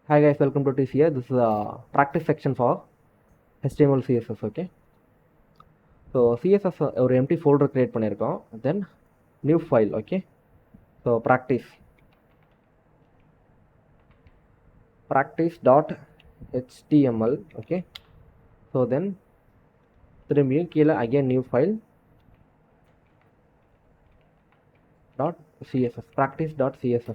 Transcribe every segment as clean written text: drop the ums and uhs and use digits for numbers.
Hi guys, welcome to TCA. This is a practice section for HTML CSS. Okay, so CSS ஒரு empty folder create பண்ணியிருக்கோம். Then new file. Okay, so practice.html. Okay, so then திரும்பியும் கீழே again new file .css practice.css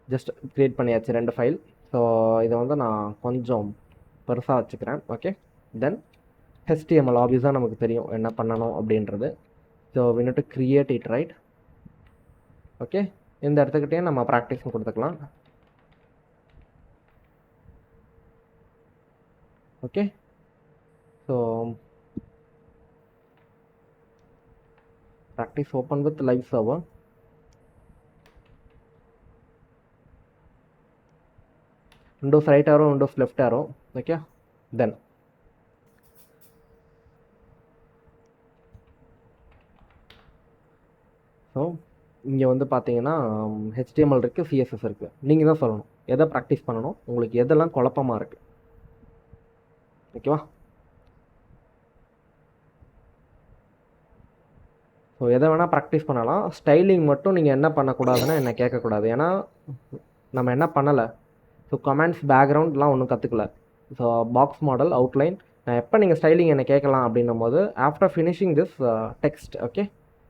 just create பண்ணியாச்சு ரெண்டு file. So இதை வந்து நான் கொஞ்சம் பெருசாக வச்சுக்கிறேன். ஓகே, தென் HTML ஆப்வியஸாக நமக்கு தெரியும் என்ன பண்ணணும் அப்படின்றது. So we need to create it, right? Okay, இந்த இடத்துக்கிட்டே நம்ம ப்ராக்டிஸ் கொடுத்துக்கலாம். Okay, so practice open with live server. Windows right arrow, Windows left arrow. Okay, then so இங்கே வந்து பார்த்தீங்கன்னா HTML இருக்குது, CSS இருக்குது. நீங்கள் தான் சொல்லணும் எதை ப்ராக்டிஸ் பண்ணணும், உங்களுக்கு எதெல்லாம் குழப்பமாக இருக்குது. ஓகேவா? ஸோ எதை வேணால் ப்ராக்டிஸ் பண்ணலாம். ஸ்டைலிங் மட்டும் நீங்கள் என்ன பண்ணக்கூடாதுன்னா என்ன கேட்கக்கூடாது. ஏன்னா நம்ம என்ன பண்ணலை, ஸோ கமெண்ட்ஸ் பேக்ரவுண்ட்லாம் ஒன்றும் கற்றுக்கல. ஸோ பாக்ஸ் மாடல், அவுட்லைன், நான் எப்போ நீங்கள் ஸ்டைலிங் என்ன கேட்கலாம் அப்படின்னும் போது after finishing this text. Okay,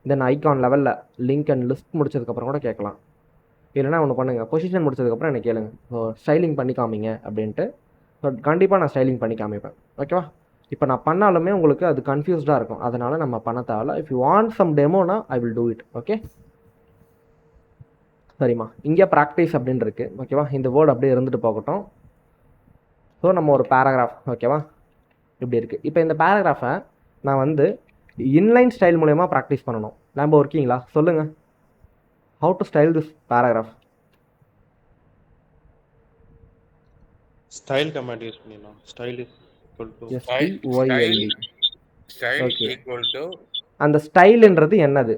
then icon லெவலில் லிங்க் அண்ட் லிஸ்ட் முடிச்சதுக்கப்புறம் கூட கேட்கலாம். இல்லைனா ஒன்று பண்ணுங்கள், பொசிஷன் முடிச்சதுக்கப்புறம் எனக்கு கேளுங்க, ஸோ ஸ்டைலிங் பண்ணி காமிங்க அப்படின்ட்டு. ஸோ கண்டிப்பாக நான் ஸ்டைலிங் பண்ணி காமிப்பேன். ஓகேவா? இப்போ நான் பண்ணாலுமே உங்களுக்கு அது கன்ஃபியூஸ்டாக இருக்கும், அதனால் நம்ம பண்ண தேவையில்ல. இஃப் யூ வாண்ட் சம் டெமோனா I will do it. Okay, சரிம்மா. இங்கே ப்ராக்டிஸ் அப்படின்னு இருக்குது. ஓகேவா? இந்த வேர்டு அப்படியே இருந்துட்டு போகட்டும். ஸோ நம்ம ஒரு பேராகிராஃப், ஓகேவா, இப்படி இருக்குது. இப்போ இந்த பேராகிராஃபை நான் வந்து இன்லைன் ஸ்டைல் மூலயமா ப்ராக்டிஸ் பண்ணணும். நம்ம இருக்கீங்களா? சொல்லுங்கள், how to style this paragraph. Style command use பண்ணிடலாம். Style is equal to STYL. Okay, அந்த ஸ்டைல்ன்றது என்னது?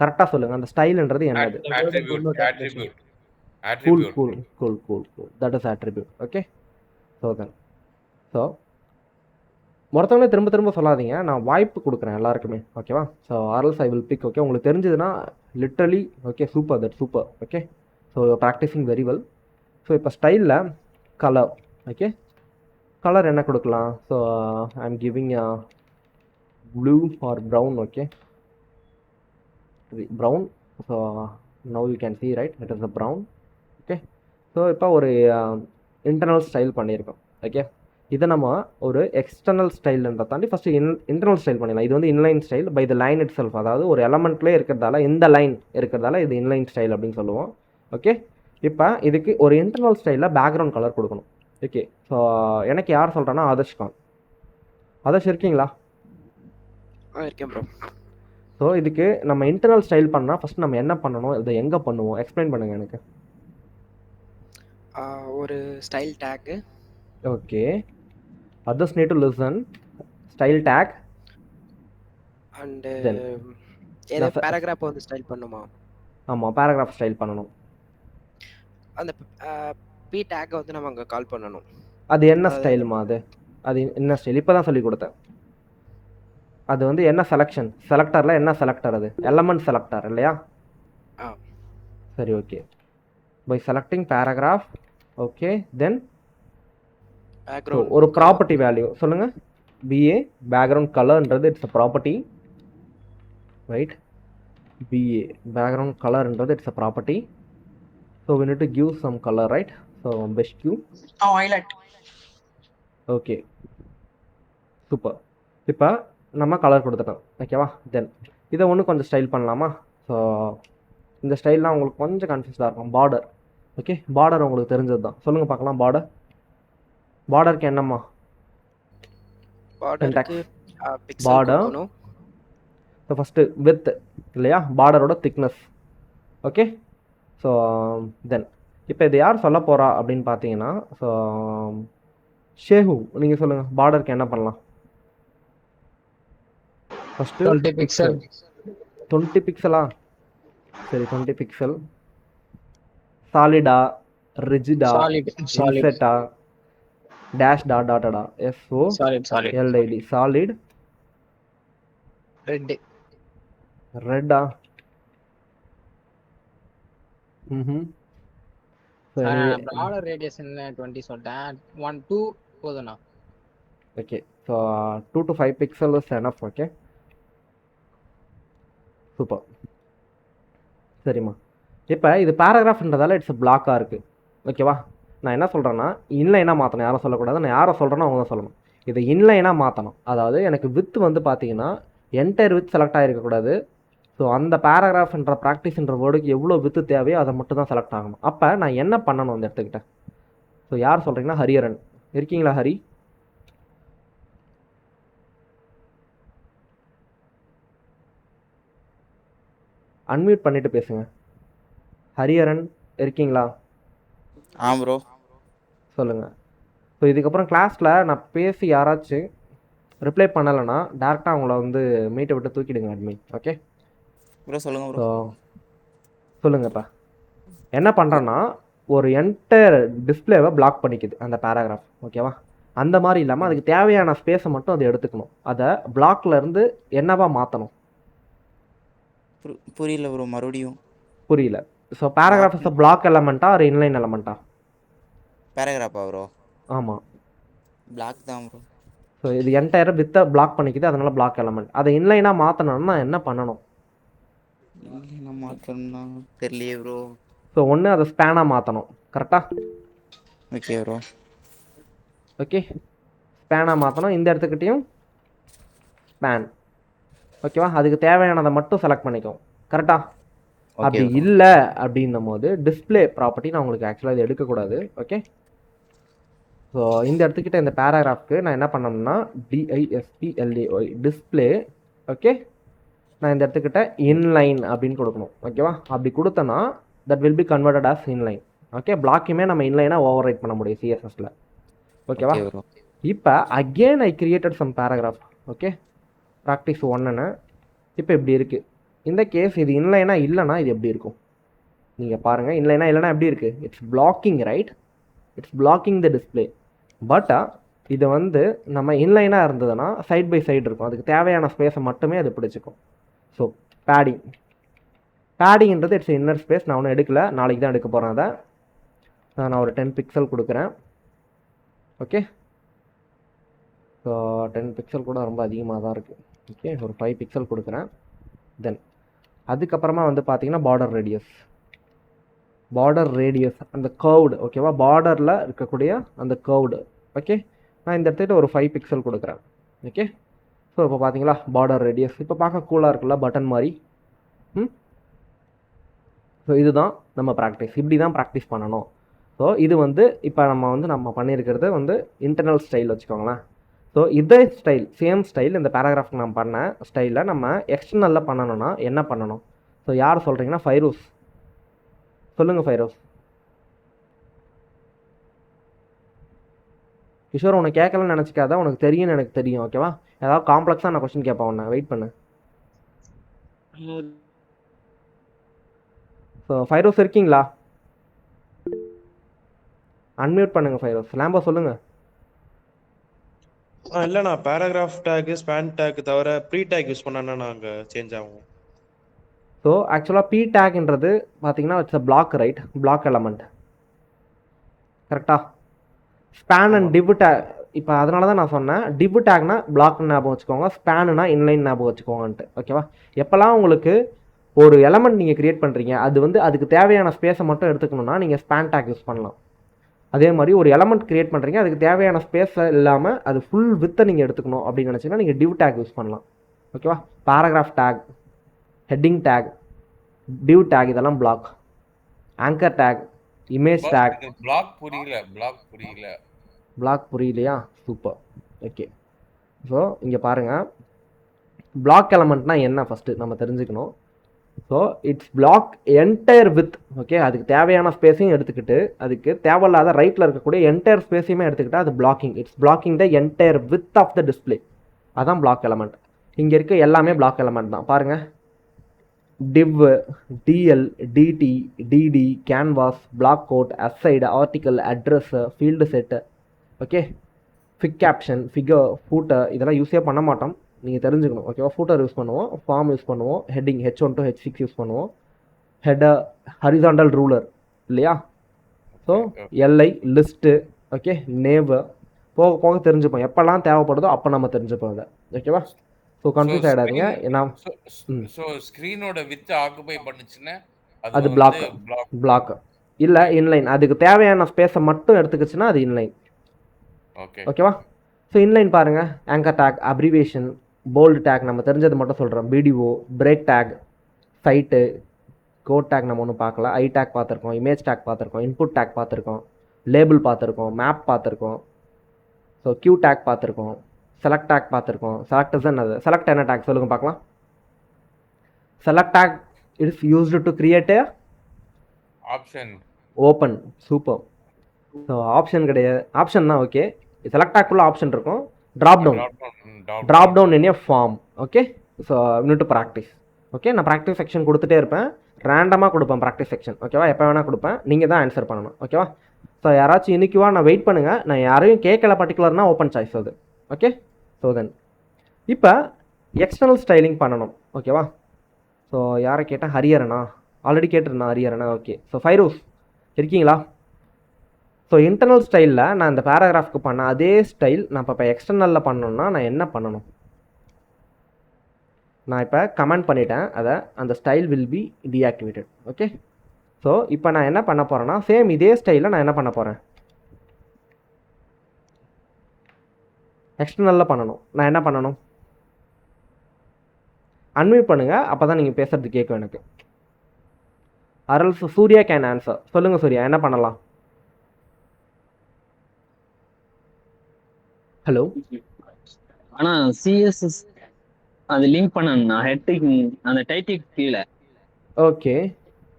கரெக்டாக சொல்லுங்கள், அந்த ஸ்டைல்ன்றது என்னது? Cool cool cool cool cool that is attribute. Okay, so then so மொத்தவங்களே திரும்ப திரும்ப சொல்லாதீங்க, நான் வாய்ப்பு கொடுக்குறேன் எல்லாருக்குமே. ஓகேவா? ஸோ ஆர்எல்ஸ் ஐ வில் பிக். ஓகே, உங்களுக்கு தெரிஞ்சதுன்னா literally okay, super, that super. Okay, so practising very well. So இப்போ ஸ்டைலில் கலர். ஓகே, கலர் என்ன கொடுக்கலாம்? So I am giving blue or brown. Okay, brown. So now you can see, right, it is a brown. Okay, so இப்போ ஒரு internal style பண்ணியிருக்கோம். Okay, இதை நம்ம ஒரு எக்ஸ்டர்னல் ஸ்டைல்ன்றதை தாண்டி ஃபஸ்ட்டு இன்டர்னல் ஸ்டைல் பண்ணிடலாம். இது வந்து inline style by the line itself, அதாவது ஒரு எலமெண்ட்லேயே இருக்கிறதால, இந்த லைன் இருக்கிறதால இது இன்லைன் ஸ்டைல் அப்படின்னு சொல்லுவோம். ஓகே, இப்போ இதுக்கு ஒரு இன்டர்னல் ஸ்டைலில் பேக்ரவுண்ட் கலர் கொடுக்கணும். ஓகே, ஸோ எனக்கு யார் சொல்கிறேன்னா ஆதர்ஷ் கான். ஆதர்ஷ் இருக்கீங்களா? இருக்கேன் ப்ரோ. ஸோ இதுக்கு நம்ம இன்டர்னல் ஸ்டைல் பண்ணால் ஃபஸ்ட் நம்ம என்ன பண்ணணும், இதை எங்கே பண்ணுவோம், எக்ஸ்பிளைன் பண்ணுங்கள் எனக்கு. ஒரு style take. Okay, others need to listen. Style tag and then ஏதோ பேராகிராஃப் வந்து ஸ்டைல் பண்ணுமா? ஆமாம், பேராகிராஃப் ஸ்டைல் பண்ணணும். அந்த பி டேக்கை வந்து நம்ம அங்கே கால் பண்ணணும். அது என்ன ஸ்டைலுமா? அது என்ன ஸ்டைல்? இப்போ தான் சொல்லி கொடுத்தேன். அது வந்து என்ன செலெக்ஷன், செலக்டரில் என்ன செலக்டர்? அது எலமெண்ட் செலக்டர் இல்லையா? சரி, okay. By selecting paragraph. Okay, then ஒரு ப்ராப்பர்ட்டி வேல்யூ சொல்லுங்கள். BA பேக்ரவுண்ட் கலர்ன்றது it's a property, right? BA background கலர்ன்றது it's a property. So we need to give some color, right? So best Q. violet. Okay, super. இப்போ நம்ம colour கொடுத்துட்டோம். ஓகேவா? தென் இதை ஒன்று கொஞ்சம் ஸ்டைல் பண்ணலாமா? ஸோ இந்த ஸ்டைல்லாம் உங்களுக்கு கொஞ்சம் கன்ஃபியூஸ்டாக இருக்கும். பார்டர். ஓகே, பார்டர் உங்களுக்கு தெரிஞ்சது தான். சொல்லுங்கள் பார்க்கலாம். பார்டருக்கு என்னம்மா? பார்டர். ஸோ ஃபஸ்ட்டு வித் இல்லையா, பார்டரோட திக்னஸ். ஓகே, ஸோ தென் இப்போ இது யார் சொல்ல போகிறா அப்படின்னு பார்த்தீங்கன்னா, ஸோ ஷேஹு, நீங்கள் சொல்லுங்கள், பார்டருக்கு என்ன பண்ணலாம்? First 20 pixel. 20 பிக்சலா? சரி, 20 பிக்சல். சாலிடா, ரிஜிடா, Solid. Solid. இன்செட்டா, டேஷ் டாட் டாட்டடா, S O Solid. Solid. L I D, solid, Red. ரெட்டா. ம். Broader radius என்ன 20 சொல்லிட்டேன். 1 2 போதும்ண்ணா. Okay, so 2 to 5 pixel is enough. Okay, super. சரிம்மா, இப்போ இது பேராகிராஃப்ன்றதால இட்ஸ் பிளாக்காக இருக்குது. ஓகேவா, நான் என்ன சொல்கிறேன்னா இன்லைனாக மாற்றணும். யாரும் சொல்லக்கூடாது, நான் யாரை சொல்கிறேன்னா அவங்க தான் சொல்லணும். இதை இன்லைனாக மாற்றணும். அதாவது எனக்கு வித் வந்து பார்த்தீங்கன்னா என்டையர் வித் செலக்ட் ஆகிருக்கக்கூடாது. ஸோ அந்த பேராகிராஃப்ன்ற ப்ராக்டிஸ்ன்ற வேர்டுக்கு எவ்வளோ வித்து தேவையோ அதை மட்டும் தான் செலக்ட் ஆகணும். அப்போ நான் என்ன பண்ணணும் அந்த இடத்துக்கிட்ட? ஸோ யார் சொல்கிறீங்கன்னா ஹரியரன் இருக்கீங்களா? ஹரி, அன்மியூட் பண்ணிட்டு பேசுங்க. ஹரியரன் இருக்கீங்களா? ப்ரோ சொல்லுங்கள். ஸோ இதுக்கப்புறம் கிளாஸில் நான் பேசி யாராச்சும் ரிப்ளை பண்ணலைன்னா டேரெக்டாக அவங்கள வந்து மீட்டை விட்டு தூக்கிடுங்க அட்மின். ஓகே ப்ரோ சொல்லுங்க ஸோ ப்ரோ. சொல்லுங்கப்பா. என்ன பண்ணுறேன்னா ஒரு என்டையர் டிஸ்பிளேவை பிளாக் பண்ணிக்குது அந்த பேராகிராஃப். ஓகேவா, அந்த மாதிரி இல்லாமல் அதுக்கு தேவையான ஸ்பேஸை மட்டும் அதை எடுத்துக்கணும். அதை பிளாக்லேருந்து என்னவா மாற்றணும்? புரியல ப்ரோ, மறுபடியும் புரியல. ஸோ பேராகிராஃப் இஸ் பிளாக் எலமெண்ட்டா ஒரு இன்லைன் எலமெண்ட்டா? பேராகிராஃபா ப்ரோ? ஆமாம், பிளாக் தான் ப்ரோ. ஸோ இது என்டையரை வித்தை பிளாக் பண்ணிக்குது, அதனால பிளாக் எலமெண்ட். அதை இன்லைனாக மாற்றணும்னா என்ன பண்ணணும்? என்ன மாற்றணும்னா தெரியலையே ப்ரோ. ஸோ ஒன்று அதை ஸ்பேனாக மாற்றணும். கரெக்டாக? Okay bro. ஓகே, ஸ்பேனாக மாற்றணும். இந்த இடத்துக்கிட்டையும் ஸ்பேன். ஓகேவா, அதுக்கு தேவையானதை மட்டும் செலக்ட் பண்ணிக்கும். கரெக்டாக? அப்படி இல்லை அப்படின்னும் போது டிஸ்பிளே ப்ராப்பர்ட்டி நான் உங்களுக்கு ஆக்சுவலாக இது எடுக்கக்கூடாது. ஓகே, ஸோ இந்த இடத்துக்கிட்ட இந்த பேராகிராஃப்க்கு நான் என்ன பண்ணணும்னா DISPLAY டிஸ்பிளே. ஓகே, நான் இந்த இடத்துக்கிட்ட இன்லைன் அப்படின்னு கொடுக்கணும். ஓகேவா, அப்படி கொடுத்தனா that will be converted as inline. Okay, பிளாக்குமே நம்ம இன்லைனாக ஓவர் ரைட் பண்ண முடியும் CSSல. ஓகேவா, இப்போ again I created some paragraph. Okay, practice 1ன்னு இப்போ இப்படி இருக்குது. இந்த கேஸ் இது இன்லைனா இல்லைனா இது எப்படி இருக்கும் நீங்கள் பாருங்கள். இன்லைனா இல்லைனா எப்படி இருக்குது? It's blocking, right? It's blocking the display. But இது வந்து நம்ம இன்லைனாக இருந்ததுன்னா சைட் பை சைடு இருக்கும். அதுக்கு தேவையான ஸ்பேஸை மட்டுமே அது பிடிச்சிக்கும். ஸோ பேடிங்கிறது இட்ஸ் இன்னர் ஸ்பேஸ். நான் ஒன்றும் எடுக்கலை, நாளைக்கு தான் எடுக்க போகிறேன். அதை நான் ஒரு 10 பிக்சல் கொடுக்குறேன். ஓகே, ஸோ 10 பிக்சல் கூட ரொம்ப அதிகமாக தான் இருக்குது. ஓகே, ஒரு 5 பிக்சல் கொடுக்குறேன். தென் அதுக்கப்புறமா வந்து பார்த்தீங்கன்னா பார்டர் ரேடியஸ் அந்த கர்வ்டு. ஓகேவா, பார்டரில் இருக்கக்கூடிய அந்த கர்வ்டு. ஓகே, நான் இந்த இடத்துல ஒரு 5 பிக்சல் கொடுக்குறேன். ஓகே, ஸோ இப்போ பார்த்தீங்களா பார்டர் ரேடியஸ் இப்போ பார்க்க கூலாக இருக்குல்ல, பட்டன் மாதிரி. ஸோ இதுதான் நம்ம ப்ராக்டிஸ், இப்படி தான் ப்ராக்டிஸ் பண்ணணும். ஸோ இது வந்து இப்போ நம்ம பண்ணியிருக்கிறது வந்து இன்டர்னல் ஸ்டைல் வச்சுக்கோங்களேன். ஸோ இதே ஸ்டைல், சேம் ஸ்டைல் இந்த பேராகிராஃப்க்கு நான் பண்ண ஸ்டைலில் நம்ம எக்ஸ்டர்னலில் பண்ணணும்னா என்ன பண்ணணும்? ஸோ யார் சொல்கிறீங்கன்னா ஃபைரூஸ் சொல்லுங்கள். ஃபைரோஸ், கிஷோர் உனக்கு கேட்கலன்னு நினச்சிக்காத, உனக்கு தெரியும்னு எனக்கு தெரியும். ஓகேவா, ஏதாவது காம்ப்ளெக்ஸாக நான் கொஸ்டின் கேட்பேன் உன்னை, வெயிட் பண்ணு. ஸோ ஃபைரோஸ் இருக்கீங்களா? அன்மியூட் பண்ணுங்க ஃபைரோஸ். லேம்போ சொல்லுங்கள். இல்லைண்ணா, பேராகிராஃப் டேக் ஸ்பேன் டேக் தவிர ப்ரீ டேக் யூஸ் பண்ணா நாங்கள் சேஞ்ச் ஆகும். ஸோ ஆக்சுவலாக பி டேக்ன்றது பார்த்தீங்கன்னா it's a block, right? Block element. கரெக்டாக? Span and div tag. இப்போ அதனால தான் நான் சொன்னேன் டிவ் டேக்னா பிளாக்னு ஞாபகம் வச்சுக்கோங்க, ஸ்பேனுனா இன்லைன் ஞாபகம் வச்சுக்கோங்கன்ட்டு. ஓகேவா, எப்போல்லாம் உங்களுக்கு ஒரு எலமெண்ட் நீங்கள் க்ரியேட் பண்ணுறீங்க அது வந்து அதுக்கு தேவையான ஸ்பேஸை மட்டும் எடுத்துக்கணும்னா நீங்கள் ஸ்பேன் டேக் யூஸ் பண்ணலாம். அதே மாதிரி ஒரு எலமெண்ட் க்ரியேட் பண்ணுறீங்க அதுக்கு தேவையான ஸ்பேஸை இல்லாமல் அது ஃபுல் வித்தை நீங்கள் எடுத்துக்கணும் அப்படின்னு நினச்சிங்கன்னா நீங்கள் டிவ் டேக் யூஸ் பண்ணலாம். ஓகேவா, paragraph tag, heading tag, div tag இதெல்லாம் block. Anchor tag, image tag. Block புரியலையா? சூப்பர். ஓகே, ஸோ இங்கே பாருங்கள், பிளாக் எலமெண்ட்னா என்ன ஃபஸ்ட்டு நம்ம தெரிஞ்சுக்கணும். So it's block entire width. Okay, அதுக்கு தேவையான ஸ்பேஸையும் எடுத்துக்கிட்டு அதுக்கு தேவையில்லாத ரைட்டில் இருக்கக்கூடிய என்டையர் ஸ்பேஸையுமே எடுத்துக்கிட்டால் அது blocking. It's blocking the entire width of the display. அதான் பிளாக் எலமெண்ட். இங்கே இருக்க எல்லாமே பிளாக் எலமெண்ட் தான். பாருங்கள், div, dl, dt, dd, canvas, block quote, aside, article, address, field set. Okay, fig caption, figure, footer இதெல்லாம் யூஸே பண்ண மாட்டோம், நீங்கள் தெரிஞ்சுக்கணும். ஓகேவா, ஃபூட்டர் யூஸ் பண்ணுவோம், ஃபார்ம் யூஸ் பண்ணுவோம், heading H1 to H6 use பண்ணுவோம், ஹெடர், ஹரிசாண்டல் ரூலர் இல்லையா. So LI, list, okay, nav போக போக தெரிஞ்சுப்போம். எப்போல்லாம் தேவைப்படுதோ அப்போ நம்ம தெரிஞ்சுப்போம் அதை. ஓகேவா, ஸோ கன்ஃபியூஸ் ஆகிடாதீங்க. நான் ஸோ ஸ்க்ரீனோட வித் ஆக்குபை பண்ணுச்சுன்னா அது வந்து பிளாக் block. பிளாக் இல்லை இன்லைன். அதுக்கு தேவையான ஸ்பேஸை மட்டும் எடுத்துக்கிச்சுன்னா அது இன்லைன். ஓகே ஓகேவா, ஸோ இன்லைன் பாருங்கள், anchor tag, abbreviation, bold tag நம்ம தெரிஞ்சது மட்டும் சொல்கிறோம், BDO, break tag, cite, code tag நம்ம ஒன்றும் பார்க்கல, ஐ டேக் பார்த்துருக்கோம், இமேஜ் டேக் பார்த்துருக்கோம், இன்புட் டேக் பார்த்துருக்கோம், லேபிள் பார்த்துருக்கோம், மேப் பார்த்துருக்கோம், ஸோ கியூ டேக் பார்த்துருக்கோம், செலக்ட் டேக் பார்த்துருக்கோம். செலக்ட் இஸ் என்னது, செலக்ட் என்ன டேக் சொல்லுங்கள் பார்க்கலாம். Select tag is used to create option. Open. Super. So option கிடையாது, ஆப்ஷன் தான். ஓகே, செலக்ட் டேக்குள்ள ஆப்ஷன் இருக்கும், drop down in a form. Okay, so you need to practice. Okay, நான் ப்ராக்டிஸ் செக்ஷன் கொடுத்துட்டே இருப்பேன், ரேண்டமாக கொடுப்பேன் ப்ராக்டிஸ் செக்ஷன். ஓகேவா, எப்போ வேணால் கொடுப்பேன், நீங்கள் தான் ஆன்சர் பண்ணணும். ஓகேவா, ஸோ யாராச்சும் இன்னைக்குவா நான் வெயிட் பண்ணுங்கள், நான் யாரையும் கேட்கல பர்டிகுலர்னா ஓப்பன் சாய்ஸ் அது. ஓகே, ஸோ தென் இப்போ எக்ஸ்டர்னல் ஸ்டைலிங் பண்ணணும். ஓகேவா, ஸோ யாரை கேட்டால் ஹரியரனா, ஆல்ரெடி கேட்டிருந்தேன் ஹரியரனா. ஓகே, ஸோ ஃபைரூஸ் இருக்கீங்களா? ஸோ இன்டர்னல் ஸ்டைலில் நான் இந்த பேராகிராஃப்க்கு பண்ண அதே ஸ்டைல் நான் இப்போ எக்ஸ்டர்னலில் பண்ணணுன்னா நான் என்ன பண்ணணும்? நான் இப்போ கமெண்ட் பண்ணிட்டேன் அதை, அந்த style will be deactivated. Okay, so இப்போ நான் என்ன பண்ண போகிறேன்னா சேம் இதே ஸ்டைலில் நான் என்ன பண்ண போகிறேன், எக்ஸ்டர்னலில் பண்ணணும். நான் என்ன பண்ணணும், அன்மியூட் பண்ணுங்கள், அப்போ தான் நீங்கள் பேசுகிறது கேட்கும் எனக்கு. அரல்ஸ் சூர்யா கேன் ஆன்சர். சொல்லுங்கள் சூர்யா, என்ன பண்ணலாம்? ஹலோ. ஆனா சிஎஸ்எஸ் அது லிங்க் பண்ணணும்னா ஹெட்டிங் அந்த டைட்டில் கீழே. ஓகே,